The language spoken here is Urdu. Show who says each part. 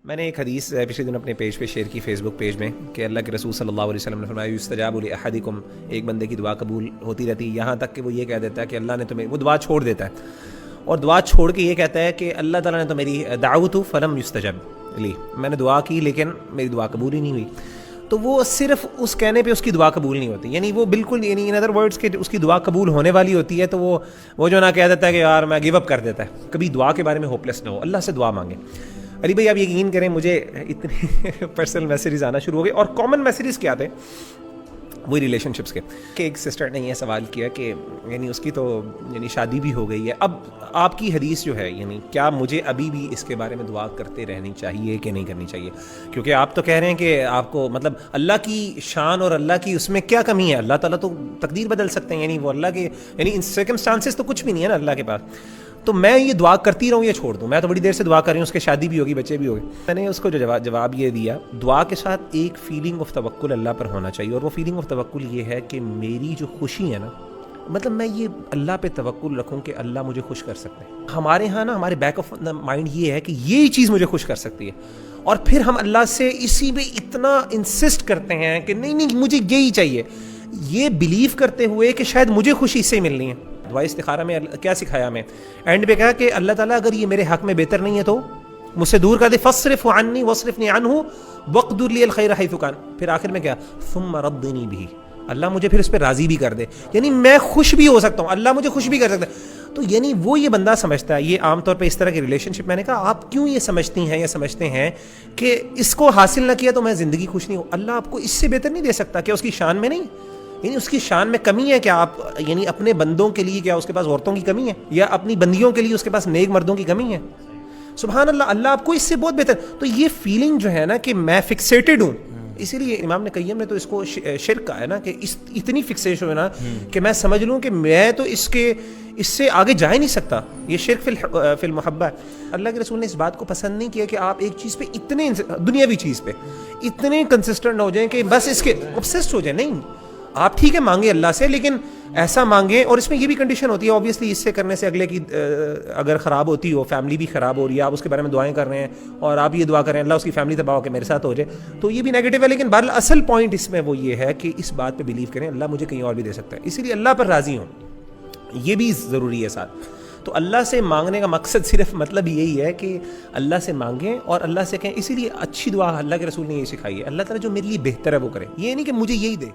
Speaker 1: میں نے ایک حدیث پچھلے دن اپنے پیج پہ شیئر کی، فیس بک پیج میں، کہ اللہ کے رسول صلی اللہ علیہ وسلم نے فرمایا یستجاب لاحدکم، ایک بندے کی دعا قبول ہوتی رہتی ہے یہاں تک کہ وہ یہ کہہ دیتا ہے کہ اللہ نے تمہیں، وہ دعا چھوڑ دیتا ہے اور دعا چھوڑ کے یہ کہتا ہے کہ اللہ تعالیٰ نے تو میری دعوت فلم یستجب لی، میں نے دعا کی لیکن میری دعا قبول ہی نہیں ہوئی. تو وہ صرف اس کہنے پہ اس کی دعا قبول نہیں ہوتی، یعنی وہ بالکل، یعنی ان ادر ورڈس کہ اس کی دعا قبول ہونے والی ہوتی ہے تو وہ جو نہ کہہ دیتا ہے کہ یار میں گیو اپ کر دیتا ہے. کبھی دعا کے بارے میں ہوپلیس نہ ہو، اللہ سے دعا مانگے. علی بھائی آپ یقین کریں مجھے اتنے پرسنل میسیجز آنا شروع ہو گئے، اور کامن میسیجز کیا تھے وہی ریلیشن شپس کے، کہ ایک سسٹر نے یہ سوال کیا کہ یعنی اس کی تو یعنی شادی بھی ہو گئی ہے، اب آپ کی حدیث جو ہے یعنی کیا مجھے ابھی بھی اس کے بارے میں دعا کرتے رہنی چاہیے کہ نہیں کرنی چاہیے؟ کیونکہ آپ تو کہہ رہے ہیں کہ آپ کو مطلب اللہ کی شان اور اللہ کی اس میں کیا کمی ہے، اللہ تعالیٰ تو تقدیر بدل سکتے ہیں، یعنی وہ اللہ کے یعنی ان سرکمسٹانسز تو کچھ بھی نہیں ہے نا اللہ کے پاس. تو میں یہ دعا کرتی رہوں یا چھوڑ دوں؟ میں تو بڑی دیر سے دعا کر رہی ہوں، اس کے شادی بھی ہوگی، بچے بھی ہوگی. میں نے اس کو جو جواب یہ دیا، دعا کے ساتھ ایک فیلنگ آف توکل اللہ پر ہونا چاہیے، اور وہ فیلنگ آف توکل یہ ہے کہ میری جو خوشی ہے نا، مطلب میں یہ اللہ پہ توکل رکھوں کہ اللہ مجھے خوش کر سکتے ہیں. ہمارے ہاں نا ہمارے بیک آف دا مائنڈ یہ ہے کہ یہی چیز مجھے خوش کر سکتی ہے، اور پھر ہم اللہ سے اسی پہ اتنا انسسٹ کرتے ہیں کہ نہیں مجھے یہی چاہیے، یہ بلیو کرتے ہوئے کہ شاید مجھے خوشی اس سے ملنی ہے. دعائے استخارہ میں کیا سکھایا ہمیں؟ اینڈ پہ کہا کہ اللہ تعالیٰ اگر یہ میرے حق میں بہتر نہیں ہے تو مجھ سے دور کر دے، فاصرف عنی واصرفنی عنہ واقدر لی الخیر حیث کان. پھر آخر میں کیا؟ ثم ردنی بھی، اللہ مجھے پھر اس پہ راضی بھی کر دے، یعنی میں خوش بھی ہو سکتا ہوں، اللہ مجھے خوش بھی کر سکتا ہے. تو یعنی وہ یہ بندہ سمجھتا ہے، یہ عام طور پہ اس طرح کی ریلیشن شپ، میں نے کہا آپ کیوں یہ سمجھتی ہیں یا سمجھتے ہیں کہ اس کو حاصل نہ کیا تو میں زندگی خوش نہیں ہوں؟ اللہ آپ کو اس سے بہتر نہیں دے سکتا؟ کیا اس کی شان میں نہیں، یعنی اس کی شان میں کمی ہے کیا؟ آپ یعنی اپنے بندوں کے لیے کیا اس کے پاس عورتوں کی کمی ہے، یا اپنی بندیوں کے لیے اس کے پاس نیک مردوں کی کمی ہے؟ سبحان اللہ، اللہ آپ کو اس سے بہت بہتر. تو یہ فیلنگ جو ہے نا کہ میں فکسیٹڈ ہوں، اسی لیے امام نے قیم نے تو اس کو شرک کہا ہے نا، کہ اتنی فکسیشن ہے نا کہ میں سمجھ لوں کہ میں تو اس سے آگے جا ہی نہیں سکتا. یہ شرک فی المحبہ. اللہ کے رسول نے اس بات کو پسند نہیں کیا کہ آپ ایک چیز پہ اتنے دنیاوی چیز پہ اتنے کنسسٹنٹ ہو جائیں کہ بس اس کے obsessed ہو جائیں. نہیں، آپ ٹھیک ہے مانگے اللہ سے، لیکن ایسا مانگیں، اور اس میں یہ بھی کنڈیشن ہوتی ہے اوبیسلی، اس سے کرنے سے اگلے کی اگر خراب ہوتی ہو، فیملی بھی خراب ہو رہی ہے، آپ اس کے بارے میں دعائیں کر رہے ہیں اور آپ یہ دعا کریں اللہ اس کی فیملی تباہ ہو کے میرے ساتھ ہو جائے، تو یہ بھی نیگیٹو ہے. لیکن بہرحال اصل پوائنٹ اس میں وہ یہ ہے کہ اس بات پہ بلیو کریں اللہ مجھے کہیں اور بھی دے سکتا ہے، اسی لیے اللہ پر راضی ہوں، یہ بھی ضروری ہے ساتھ. تو اللہ سے مانگنے کا مقصد صرف مطلب یہی ہے کہ اللہ سے مانگیں اور اللہ سے کہیں. اسی لیے اچھی دعا اللہ کے رسول نے یہ سکھائی ہے، اللہ تعالیٰ جو میرے لیے بہتر ہے وہ کرے، یہ نہیں کہ مجھے یہی دے.